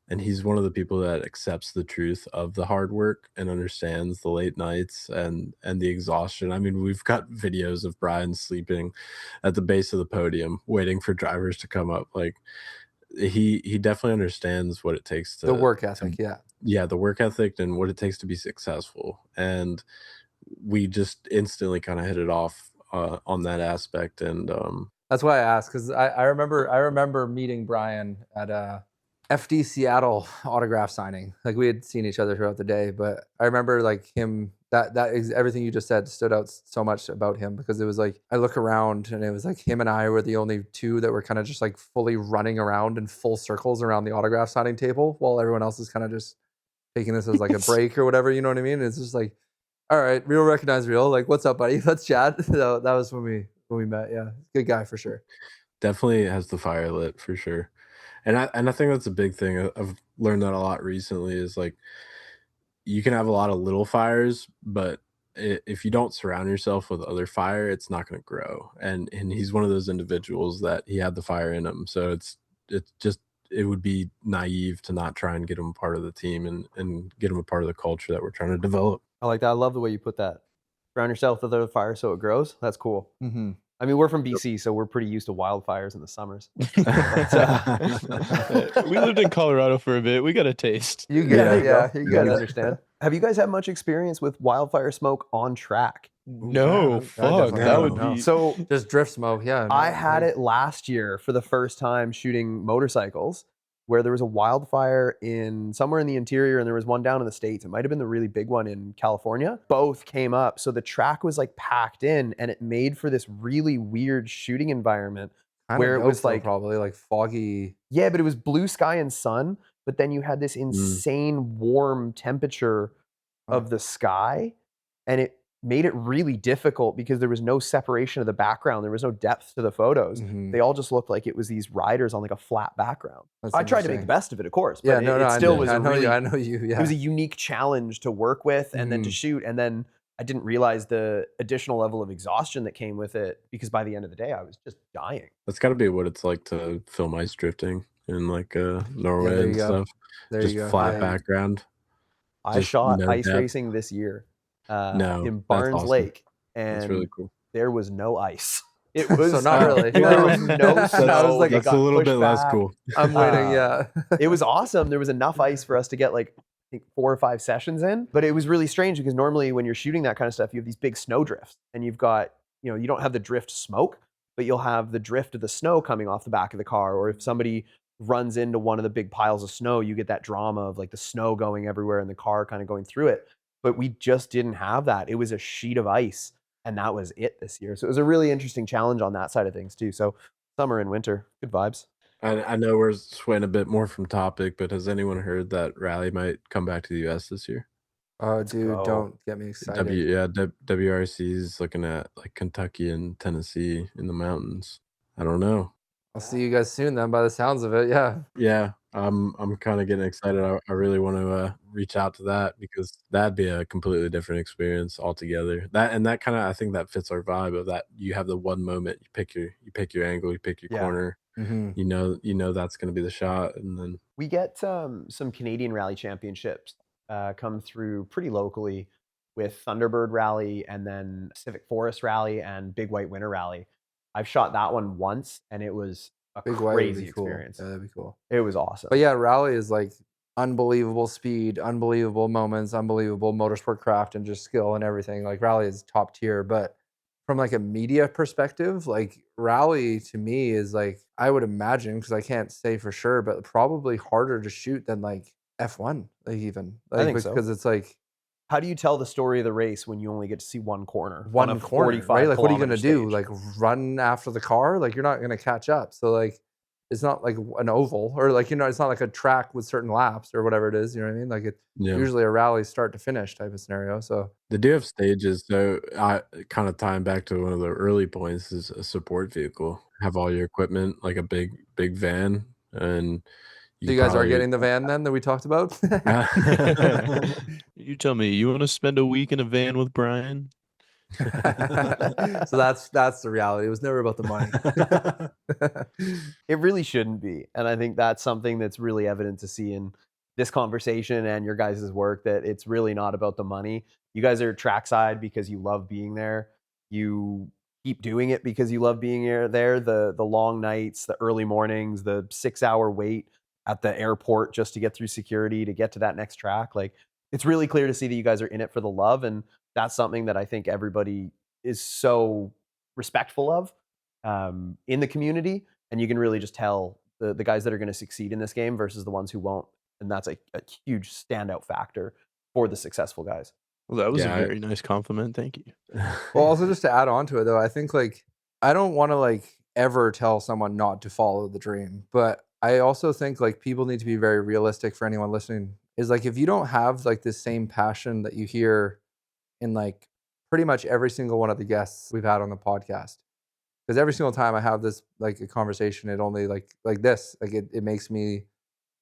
and he's one of the people that accepts the truth of the hard work and understands the late nights and the exhaustion. I mean, we've got videos of Brian sleeping at the base of the podium waiting for drivers to come up. Like, he definitely understands what it takes to The work ethic, yeah. the work ethic and what it takes to be successful. And we just instantly kind of hit it off on that aspect. And That's why I asked, because I remember meeting Brian at FD Seattle autograph signing. Like, we had seen each other throughout the day, but I remember like him, that is everything you just said stood out so much about him, because it was like, I look around and it was like him and I were the only two that were kind of just like fully running around in full circles around the autograph signing table, while everyone else is kind of just taking this as like a break or whatever, you know what I mean? And it's just like, all right, real recognize real. Like, what's up, buddy? Let's chat. So that was when we met. Yeah, good guy for sure. definitely has the fire lit for sure. And I think that's a big thing. I've learned that a lot recently, is like, you can have a lot of little fires, but if you don't surround yourself with other fire, it's not going to grow. And he's one of those individuals that he had the fire in him. So it would be naive to not try and get him a part of the team and get him a part of the culture that we're trying to develop. I like that. I love the way you put that. Surround yourself with other fire so it grows. That's cool. Mm-hmm. I mean, we're from BC, so we're pretty used to wildfires in the summers. We lived in Colorado for a bit. We got a taste. You get it, yeah. You guys understand. Have you guys had much experience with wildfire smoke on track? No, fuck. That would be So just drift smoke. Yeah, I had it last year for the first time shooting motorcycles, where there was a wildfire in somewhere in the interior, and there was one down in the States. It might have been the really big one in California. Both came up. So the track was like packed in, and it made for this really weird shooting environment where it was like probably like foggy. Yeah, but it was blue sky and sun, but then you had this insane warm temperature of the sky, and it made it really difficult because there was no separation of the background. There was no depth to the photos. They all just looked like it was these riders on like a flat background. I tried to make the best of it, of course. But it still was I know you. Yeah. It was a unique challenge to work with and then to shoot. And then I didn't realize the additional level of exhaustion that came with it, because by the end of the day, I was just dying. That's got to be what it's like to film ice drifting in like Norway and stuff. Just flat background. I shot ice racing this year. In Barnes Lake, and that's really cool. There was no ice. It was so not really. There was no snow. Like, that's a little bit less cool. I'm waiting. Yeah, it was awesome. There was enough ice for us to get like, I think, 4 or 5 sessions in. But it was really strange because normally when you're shooting that kind of stuff, you have these big snow drifts, and you've got, you don't have the drift smoke. but you'll have the drift of the snow coming off the back of the car. Or if somebody runs into one of the big piles of snow, you get that drama of like the snow going everywhere and the car kind of going through it. But we just didn't have that. It was a sheet of ice, and that was it this year. So it was a really interesting challenge on that side of things too. So summer and winter, good vibes. I know we're swaying a bit more from topic, but has anyone heard that Rally might come back to the US this year? Oh, Let's dude, go. don't get me excited. WRC is looking at like Kentucky and Tennessee in the mountains. I don't know. I'll see you guys soon then by the sounds of it. Yeah. Yeah, I'm kind of getting excited. I really want to reach out to that because that'd be a completely different experience altogether. That kind of, I think that fits our vibe of that. You have the one moment, you pick your angle, you pick your Yeah. corner. Mhm. You know that's going to be the shot, and then We get some Canadian rally championships come through pretty locally with Thunderbird Rally and then Pacific Forest Rally and Big White Winter Rally. I've shot that one once, and it was a Big White would crazy be cool. experience. Yeah, that'd be cool. It was awesome. But yeah, rally is like unbelievable speed, unbelievable moments, unbelievable motorsport craft and just skill and everything. Like rally is top tier, but from like a media perspective, like rally to me is like I would imagine, because I can't say for sure, but probably harder to shoot than like F1, like even like think so. because it's like How do you tell the story of the race when you only get to see one corner on one a corner, 45 right? Like what are you kilometer gonna do? stage? Like run after the car? Like you're not gonna catch up. So like it's not like an oval or like it's not like a track with certain laps or whatever it is. You know what I mean? Like it's yeah. usually a rally start to finish type of scenario. So They do have stages, so I kind of tying back to one of the early points is a support vehicle. Have all your equipment, like a big van, and you you guys are probably getting the van then that we talked about? You tell me, you want to spend a week in a van with Brian? So that's the reality. It was never about the money. It really shouldn't be. And I think that's something that's really evident to see in this conversation and your guys' work, that it's really not about the money. You guys are trackside because you love being there. You keep doing it because you love being there. The long nights, the early mornings, the 6-hour wait at the airport just to get through security to get to that next track. Like, it's really clear to see that you guys are in it for the love. And that's something that I think everybody is so respectful of in the community. And you can really just tell the guys that are going to succeed in this game versus the ones who won't. And that's a huge standout factor for the successful guys. Well, that was a Yeah, very nice compliment. Thank you. Well, also just to add on to it though, I think like I don't want to like ever tell someone not to follow the dream, but I also think like people need to be very realistic for anyone listening. Is like if you don't have like this same passion that you hear in like pretty much every single one of the guests we've had on the podcast, because every single time I have this like a conversation, it only like this, like it makes me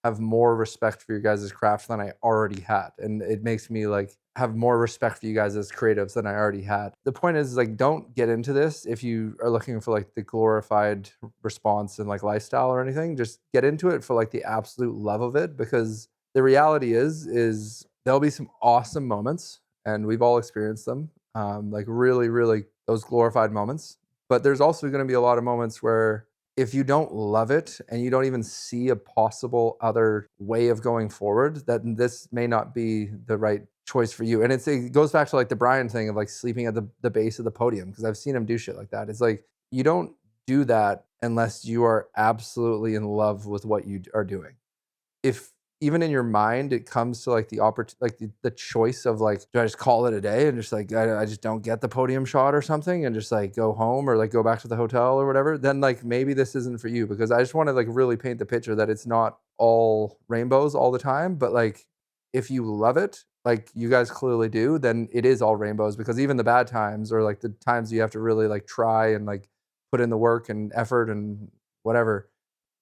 have more respect for your guys' craft than I already had. And it makes me like have more respect for you guys as creatives than I already had. The point is like don't get into this if you are looking for like the glorified response and like lifestyle or anything. Just get into it for like the absolute love of it, because the reality is there'll be some awesome moments and we've all experienced them. Like really, really those glorified moments. But there's also going to be a lot of moments where if you don't love it and you don't even see a possible other way of going forward, then this may not be the right choice for you. And it goes back to like the Brian thing of like sleeping at the base of the podium, because I've seen him do shit like that. It's like you don't do that unless you are absolutely in love with what you are doing. If even in your mind it comes to like the the choice of like, do I just call it a day and just like I just don't get the podium shot or something and just like go home or like go back to the hotel or whatever, then like maybe this isn't for you. Because I just want to like really paint the picture that it's not all rainbows all the time, but like if you love it like you guys clearly do, then it is all rainbows. Because even the bad times or like the times you have to really like try and like put in the work and effort and whatever,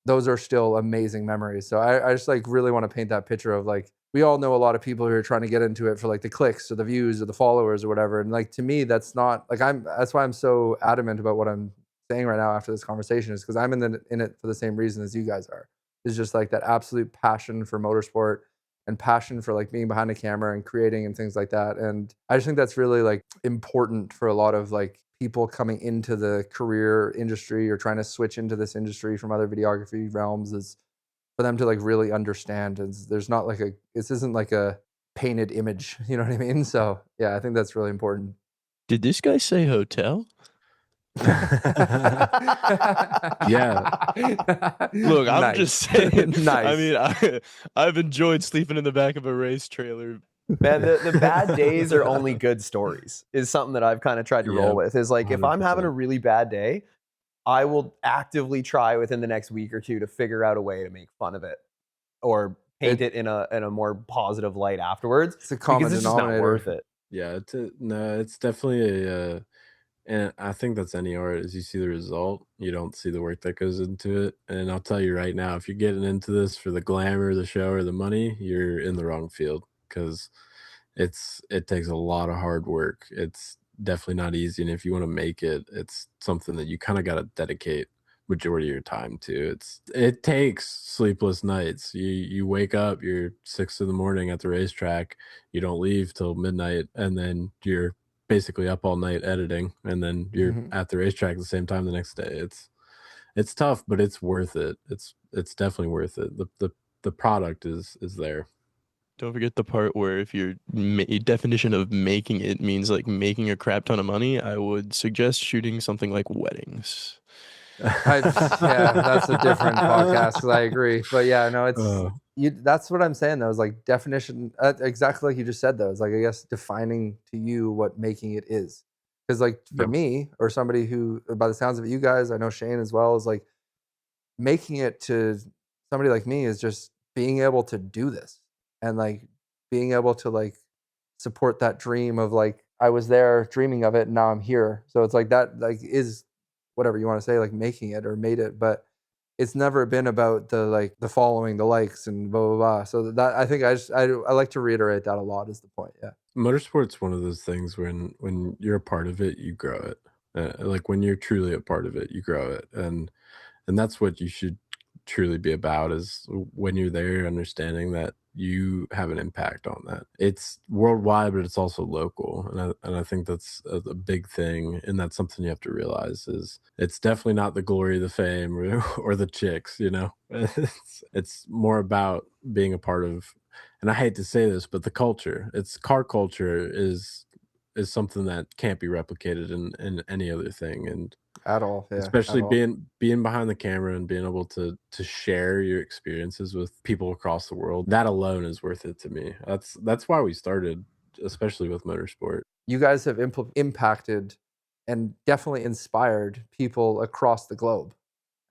those are still amazing memories. So I just like really want to paint that picture of like, we all know a lot of people who are trying to get into it for like the clicks or the views or the followers or whatever. And like, to me, that's not like, that's why I'm so adamant about what I'm saying right now after this conversation, is because I'm in it for the same reason as you guys are. It's just like that absolute passion for motorsport and passion for like being behind the camera and creating and things like that. And I just think that's really like important for a lot of like people coming into the career industry or trying to switch into this industry from other videography realms, is for them to like really understand. And there's not like this isn't like a painted image, you know what I mean? So yeah, I think that's really important. Did this guy say hotel? Yeah. Look, I'm Nice. just saying. Nice. I mean, I've enjoyed sleeping in the back of a race trailer. Man, the bad days are only good stories, is something that I've kind of tried to roll with. Is like, if I'm having a 100%. really bad day, I will actively try within the next week or two to figure out a way to make fun of it or paint it in a more positive light afterwards, It's a common because it's just not denominator. worth it. Yeah, no, it's definitely and I think that's any art. Is you see the result, you don't see the work that goes into it. And I'll tell you right now, if you're getting into this for the glamour, the show, or the money, you're in the wrong field, because it takes a lot of hard work. It's definitely not easy, and if you want to make it, it's something that you kind of got to dedicate majority of your time to. It takes sleepless nights. You wake up, you're 6 in the morning at the racetrack, you don't leave till midnight, and then you're basically up all night editing, and then you're at the racetrack at the same time the next day. It's tough, but it's worth it. It's definitely worth it. The product is there. Don't forget the part where if your definition of making it means like making a crap ton of money, I would suggest shooting something like weddings. Yeah, that's a different podcast, 'cause I agree. But yeah, no, it's that's what I'm saying though, is like definition, exactly like you just said though. It's like, I guess, defining to you what making it is. Because like for Yep. me, or somebody who, by the sounds of it, you guys, I know Shane as well, is like, making it to somebody like me is just being able to do this, and like being able to like support that dream of like, I was there dreaming of it and now I'm here. So it's like that, like, is whatever you want to say, like making it or made it, but it's never been about the like the following, the likes, and blah blah blah. So that, I think, I like to reiterate that a lot, is the point. Yeah. Motorsport's one of those things when you're a part of it, you grow it. Like when you're truly a part of it, you grow it, and that's what you should truly be about. Is when you're there, understanding that you have an impact on that. It's worldwide, but it's also local, and I think that's a big thing, and that's something you have to realize. Is it's definitely not the glory, the fame, or the chicks. It's more about being a part of, and I hate to say this, but the culture. It's car culture is something that can't be replicated in any other thing, and At all. Yeah. especially At all. being behind the camera and being able to share your experiences with people across the world, that alone is worth it to me. That's why we started, especially with motorsport. You guys have impacted and definitely inspired people across the globe.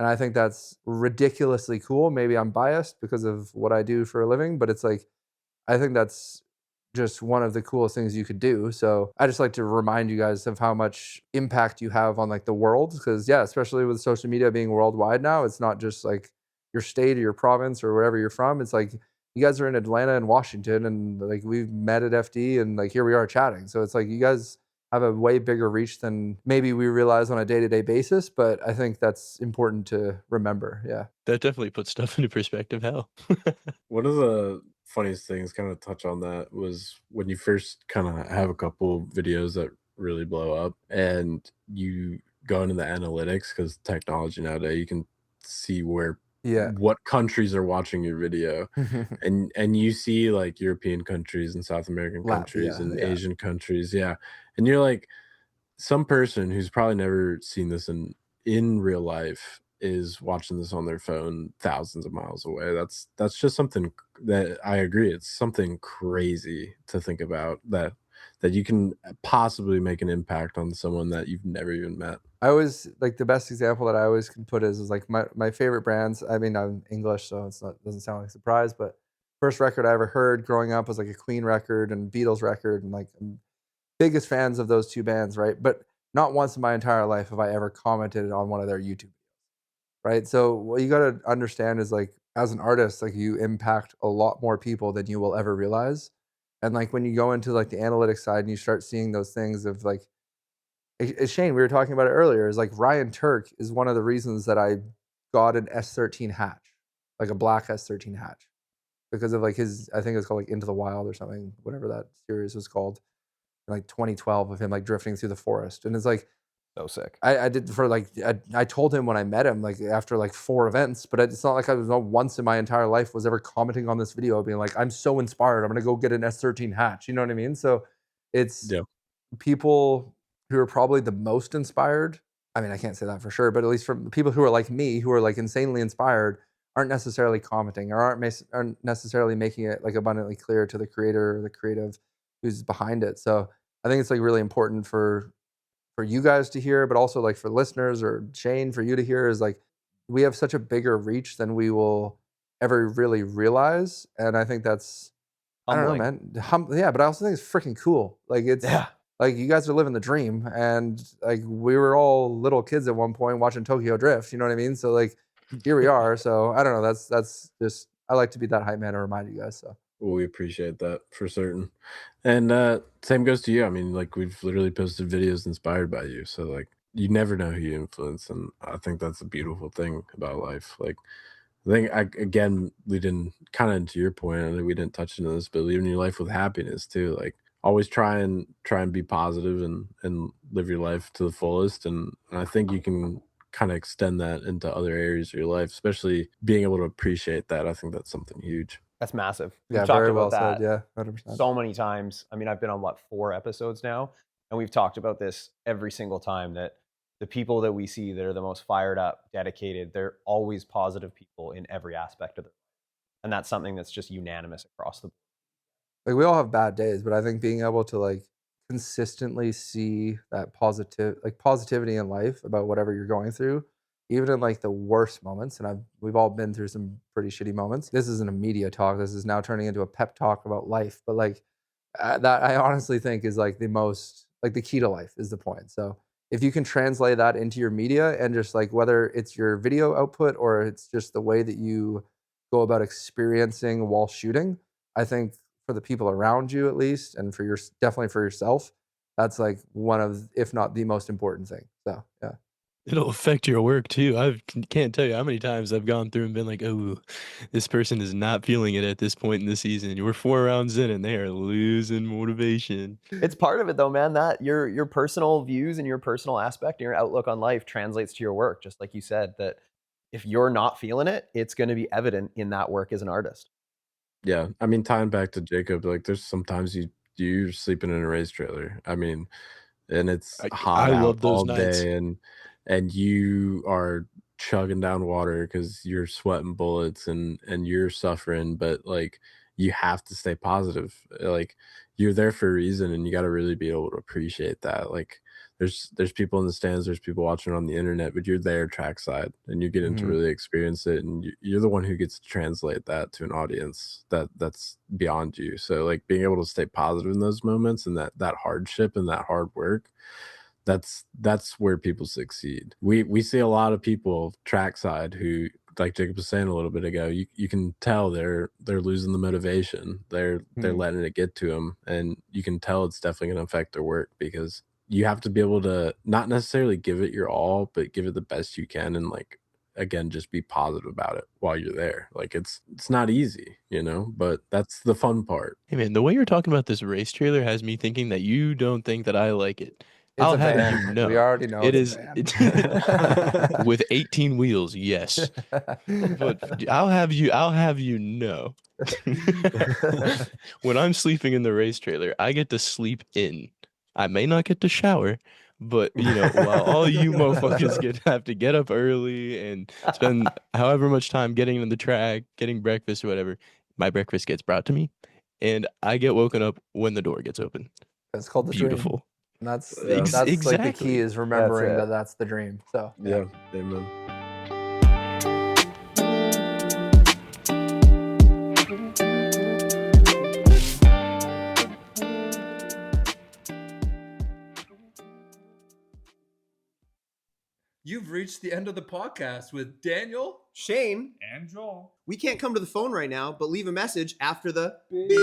And I think that's ridiculously cool. Maybe I'm biased because of what I do for a living, but it's like, I think that's just one of the coolest things you could do. So I just like to remind you guys of how much impact you have on like the world. Because yeah, especially with social media being worldwide now, it's not just like your state or your province or wherever you're from. It's like, you guys are in Atlanta and Washington, and like we've met at FD, and like here we are chatting. So it's like, you guys have a way bigger reach than maybe we realize on a day-to-day basis, but I think that's important to remember. Yeah. That definitely puts stuff into perspective. Hell. One of the funniest things, kind of touch on that, was when you first kind of have a couple videos that really blow up, and you go into the analytics, because technology nowadays, you can see where Yeah. what countries are watching your video, and you see like European countries and South American countries and yeah. Asian countries, yeah, and you're like, some person who's probably never seen this in real life is watching this on their phone thousands of miles away. That's just something that, I agree, it's something crazy to think about, that you can possibly make an impact on someone that you've never even met. I always like, the best example that I always can put is like my favorite brands. I mean, I'm English, so doesn't sound like a surprise, but first record I ever heard growing up was like a Queen record and Beatles record, and like, I'm biggest fans of those two bands, right? But not once in my entire life have I ever commented on one of their YouTube videos, right? So what you got to understand is like, as an artist, like, you impact a lot more people than you will ever realize. And like, when you go into like the analytics side and you start seeing those things of like, Shane, we were talking about it earlier, is like, Ryan Turk is one of the reasons that I got an S13 hatch, like a black S13 hatch, because of like his, I think it's called like Into the Wild or something, whatever that series was called, in like 2012, of him like drifting through the forest. And it's like, So sick. I did for like, I told him when I met him, like after like 4 events, but it's not like I was not once in my entire life was ever commenting on this video being like, I'm so inspired, I'm gonna go get an S13 hatch. You know what I mean? So it's Yeah. people who are probably the most inspired I mean, I can't say that for sure, but at least from the people who are like me, who are like insanely inspired, aren't necessarily commenting or aren't necessarily making it like abundantly clear to the creator or the creative who's behind it. So I think it's like really important for you guys to hear, but also like for listeners or Shane, for you to hear, is like we have such a bigger reach than we will ever really realize. And I think that's, I don't know, Humbling. man. Yeah, but I also think it's freaking cool. Like it's Yeah. like you guys are living the dream, and like we were all little kids at one point watching Tokyo Drift. You know what I mean? So like here we are. So I don't know. That's just, I like to be that hype man to remind you guys. So Well, we appreciate that for certain. And same goes to you. I mean, like we've literally posted videos inspired by you. So like you never know who you influence, and I think that's a beautiful thing about life. Like I think again, we didn't kind of into your point. I think we didn't touch into this, but living your life with happiness too. Like always try and be positive and live your life to the fullest. And I think you can kind of extend that into other areas of your life, especially being able to appreciate that. I think that's something huge. That's massive. yeah, We've talked very about well said. that Yeah, 100%. so many times. I mean, I've been on what, 4 episodes now, and we've talked about this every single time, that the people that we see that are the most fired up, dedicated, they're always positive people in every aspect of it. And that's something that's just unanimous across the board. Like we all have bad days, but I think being able to like consistently see that positivity in life about whatever you're going through, even in like the worst moments, and we've all been through some pretty shitty moments. This isn't a media talk. This is now turning into a pep talk about life. But like that, I honestly think is like the most, like the key to life is the point. So if you can translate that into your media, and just like whether it's your video output or it's just the way that you go about experiencing while shooting, I think for the people around you at least, and for definitely for yourself, that's like one of, if not the most important thing. So yeah. It'll affect your work too. Can't tell you how many times I've gone through and been like, "Oh, this person is not feeling it at this point in the season. We're 4 rounds in and they are losing motivation." It's part of it though, man, that your personal views and your personal aspect and your outlook on life translates to your work. Just like you said, that if you're not feeling it, it's going to be evident in that work as an artist. Yeah, I mean, tying back to Jacob, like there's sometimes you're sleeping in a race trailer. I mean, and it's I hot out love those all nights. day, and you are chugging down water because you're sweating bullets and you're suffering, but like you have to stay positive. Like you're there for a reason, and you got to really be able to appreciate that. Like there's people in the stands, there's people watching on the internet, but you're there trackside, and you're getting to Mhm. really experience it, and you're the one who gets to translate that to an audience that's beyond you. So like being able to stay positive in those moments, and that hardship and that hard work, that's where people succeed. We see a lot of people trackside who, like Jacob was saying a little bit ago, you can tell they're losing the motivation. They're Mhm. letting it get to them, and you can tell it's definitely going to affect their work, because you have to be able to not necessarily give it your all, but give it the best you can, and like again, just be positive about it while you're there. Like it's not easy, but that's the fun part. Hey man, the way you're talking about this race trailer has me thinking that you don't think that I like it. It's I'll a have you van. We know, already know it it's a is van. with 18 wheels, yes. But I'll have you know. When I'm sleeping in the race trailer, I get to sleep in. I may not get to shower, but while all you motherfuckers have to get up early and spend however much time getting in the track, getting breakfast or whatever, my breakfast gets brought to me, and I get woken up when the door gets open. It's called the dream. Beautiful. And that's Yeah. that's like the key, Exactly. is remembering it. that's the dream. So Yeah, amen. You've reached the end of the podcast with Daniel Shane, and Joel. we can't come to the phone right now, but leave a message after the beep.